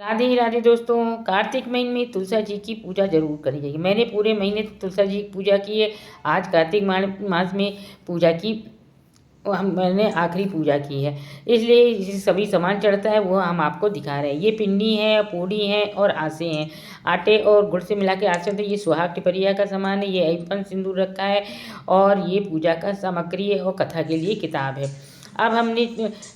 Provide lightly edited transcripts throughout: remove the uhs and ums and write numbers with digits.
राधे राधे दोस्तों। कार्तिक महीने में तुलसा जी की पूजा जरूर करी जाएगी। मैंने पूरे महीने तुलसा जी की पूजा की है। आज कार्तिक मास में पूजा की मैंने आखिरी पूजा की है, इसलिए जिसे सभी सामान चढ़ता है वो हम आपको दिखा रहे हैं। ये पिन्नी है, पूड़ी है और आसे हैं। आटे और गुड़ से मिला के आसे होते हैं। ये सुहाग टिपरिया का सामान है। ये अय्यप्पन सिंदूर रखा है और ये पूजा का सामग्री है और कथा के लिए किताब है। अब हमने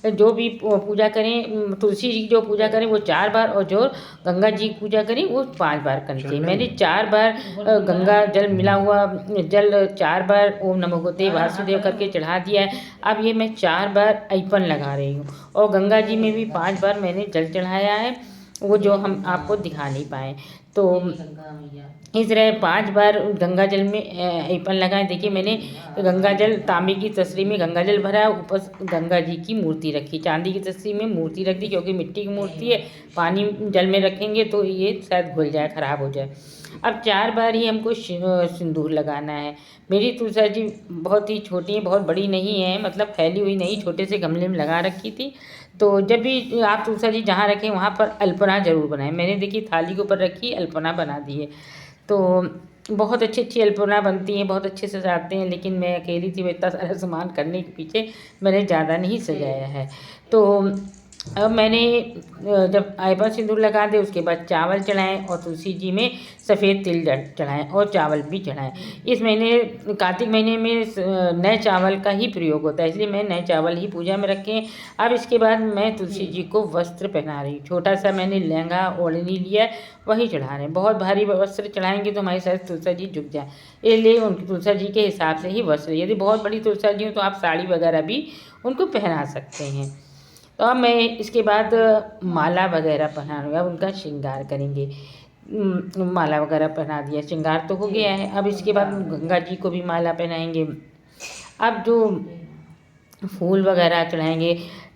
जो भी पूजा करें, तुलसी जी की जो पूजा करें वो 4 बार और जो गंगा जी की पूजा करें वो 5 बार करनी चाहिए। मैंने 4 बार गंगा जल मिला हुआ जल 4 बार ओम नमो भगवते वासुदेव करके चढ़ा दिया है। अब ये मैं 4 बार अय्यप्पन लगा रही हूँ और गंगा जी में भी 5 बार मैंने जल चढ़ाया है, वो जो हम आपको दिखा नहीं पाए। तो इस तरह 5 बार गंगा जल में अय्यप्पन लगाएं। देखिए मैंने गंगा जल तांबे की तसरी में गंगा जल भरा, ऊपर गंगा जी की मूर्ति रखी, चांदी की तसरी में मूर्ति रख दी क्योंकि मिट्टी की मूर्ति है। पानी जल में रखेंगे तो ये शायद घुल जाए, ख़राब हो जाए। अब 4 बार ही हमको सिंदूर लगाना है। मेरी तुलसा जी बहुत ही छोटी है, बहुत बड़ी नहीं है, मतलब फैली हुई नहीं, छोटे से गमले में लगा रखी थी। तो जब भी आप तुलसा जी जहाँ रखें वहाँ पर अल्पना ज़रूर बनाएं। मैंने देखिए थाली के ऊपर रखी अल्पना बना दी है। तो बहुत अच्छी अच्छी अल्पना बनती हैं, बहुत अच्छे से सजाते हैं, लेकिन मैं अकेली थी, इतना सारा सामान करने के पीछे मैंने ज़्यादा नहीं सजाया है। तो अब मैंने जब अय्यप्पन सिंदूर लगा दे उसके बाद चावल चढ़ाएं और तुलसी जी में सफ़ेद तिल चढ़ाएं और चावल भी चढ़ाएं। इस महीने कार्तिक महीने में नए चावल का ही प्रयोग होता है, इसलिए मैं नए चावल ही पूजा में रखे। अब इसके बाद मैं तुलसी जी को वस्त्र पहना रही हूँ। छोटा सा मैंने लहंगा ओढ़नी लिया, वही चढ़ा रहे हैं। बहुत भारी वस्त्र चढ़ाएंगे तो हमारी शायद तुलसा जी झुक जाए, इसलिए उनकी तुलसा जी के हिसाब से ही वस्त्र। यदि बहुत बड़ी तुलसा जी हो तो आप साड़ी वगैरह भी उनको पहना सकते हैं। तो अब मैं इसके बाद माला वगैरह पहनाऊँगी। अब उनका श्रृंगार करेंगे। माला वगैरह पहना दिया, श्रृंगार तो हो गया है। अब इसके बाद गंगा जी को भी माला पहनाएंगे। अब जो फूल वगैरह चढ़ाएंगे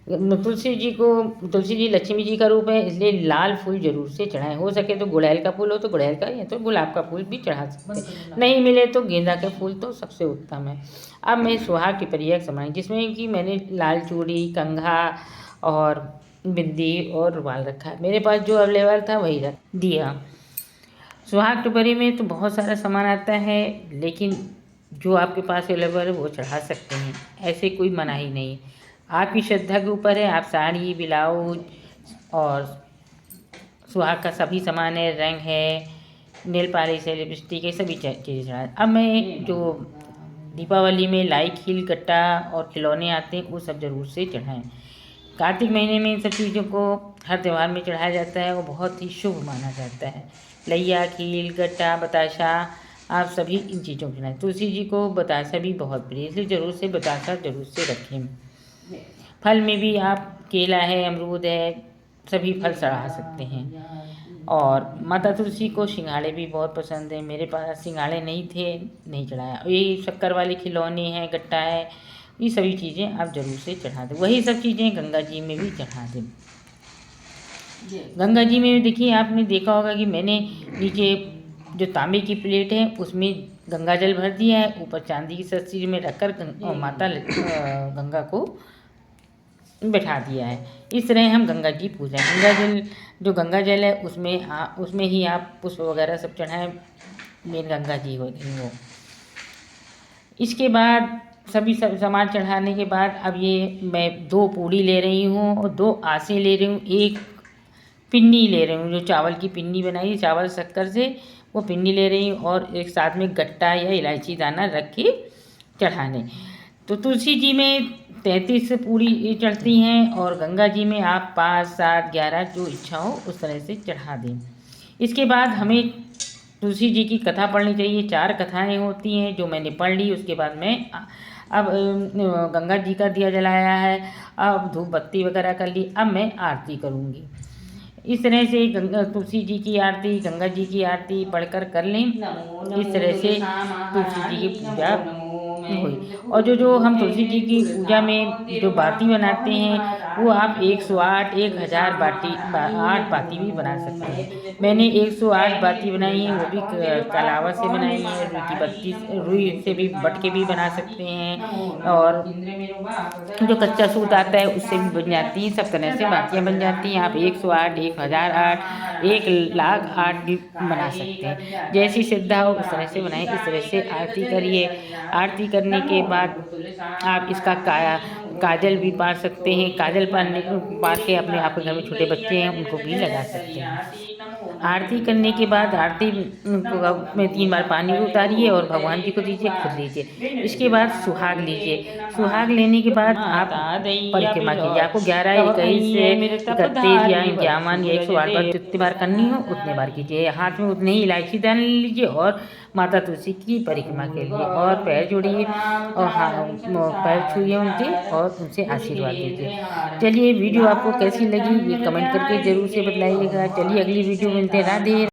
तुलसी जी लक्ष्मी जी का रूप है, इसलिए लाल फूल जरूर से चढ़ाएं। हो सके तो गुड़हल का फूल हो तो गुड़हल का, या तो गुलाब का फूल भी चढ़ा सकते हैं। नहीं मिले तो गेंदा का फूल तो सबसे उत्तम है। अब मैं सुहाग टिपरिया समाई, जिसमें कि मैंने लाल चूड़ी, कंघा और बिंदी और रुमाल रखा है। मेरे पास जो अवेलेबल था वही रख दिया। सुहाग टिपरी में तो बहुत सारा सामान आता है, लेकिन जो आपके पास अवेलेबल है वो चढ़ा सकते हैं, ऐसे कोई मनाही नहीं। आपकी श्रद्धा के ऊपर है। आप साड़ी, ब्लाउज और सुहाग का सभी सामान है, रंग है, नेल पॉलिश है, लिपस्टिक है, सभी चीज़ें चढ़ाएं। अब मैं जो दीपावली में लाई खील कट्टा और खिलौने आते हैं वो सब ज़रूर से चढ़ाएं। कार्तिक महीने में इन सब चीज़ों को हर त्यौहार में चढ़ाया जाता है, वो बहुत ही शुभ माना जाता है। लैया, खील, गट्टा, बताशा, आप सभी इन चीज़ों को चढ़ाएं। तुलसी जी को बताशा भी बहुत प्रिय, इसलिए ज़रूर से बताशा ज़रूर से रखें। फल में भी आप केला है, अमरूद है, सभी फल चढ़ा सकते हैं। और माता तुलसी को सिंघाड़े भी बहुत पसंद है। मेरे पास सिंघाड़े नहीं थे, नहीं चढ़ाया। ये शक्कर वाले खिलौने हैं, गट्टा है, ये सभी चीज़ें आप ज़रूर से चढ़ा दें। वही सब चीज़ें गंगा जी में भी चढ़ा दें। गंगा जी में देखिए आपने देखा होगा कि मैंने नीचे जो तांबे की प्लेट है उसमें गंगा जल भर दिया है, ऊपर चांदी की तसरी में रखकर माता गंगा को बैठा दिया है। इस तरह हम गंगा जी पूजा, गंगा जल जो गंगा जल है उसमें ही आप पुष्प वगैरह सब चढ़ाएं। मेन गंगा जी होती वो। इसके बाद सभी सामान चढ़ाने के बाद अब ये मैं 2 पूड़ी ले रही हूँ और 2 आसे ले रही हूँ, 1 पिन्नी ले रही हूँ, जो चावल की पिन्नी बनाई चावल शक्कर से, वो पिन्नी ले रही हूँ और एक साथ में गट्टा या इलायची दाना रख के चढ़ाने। तो तुलसी जी में 33 पूड़ी चढ़ती हैं और गंगा जी में आप 5, 7, 11 जो इच्छा हो उस तरह से चढ़ा दें। इसके बाद हमें तुलसी जी की कथा पढ़नी चाहिए। 4 कथाएं होती हैं जो मैंने पढ़ ली। उसके बाद मैं अब गंगा जी का दिया जलाया है, अब धूप बत्ती वगैरह कर ली, अब मैं आरती करूँगी। इस तरह से तुलसी जी की आरती, गंगा जी की आरती पढ़कर कर लें। इस तरह से तुलसी जी की पूजा हुई। और जो हम तुलसी जी की पूजा में जो बाती बनाते हैं वो आप 108 1000 8 बाती भी बना सकते हैं। मैंने 108 बाती बनाई है, वो भी कलावा से बनाई है। रुई की बत्ती रुई से भी बट के भी बना सकते हैं, और जो कच्चा सूत आता है उससे भी बन जाती हैं। सब तरह से बातियाँ बन जाती हैं। आप 108 1008 1,08,000 भी बना सकते हैं। जैसी श्रद्धा हो उस तरह से बनाएं। इस तरह से आरती करिए। आरती करने के बाद आप इसका काजल भी पार सकते हैं। काजल पार के अपने आपके घर में छोटे बच्चे हैं उनको भी लगा सकते हैं। आरती करने के बाद आरती में 3 बार पानी उतारिए और भगवान जी को दीजिए, खुद लीजिए। इसके बाद सुहाग लीजिए। सुहाग लेने के बाद आप परिक्रमा कीजिए। आपको 11 21 31 या 51 या 108 बार जितनी बार करनी हो उतने बार कीजिए। हाथ में उतने ही इलायची दान लीजिए और माता तुलसी की परिक्रमा के लिए और पैर जोड़िए और पैर छूइए उनके और उनसे आशीर्वाद लीजिए। चलिए वीडियो आपको कैसी लगी ये कमेंट करके ज़रूर से बताइएगा। चलिए अगली वीडियो मिलते हैं। राधे।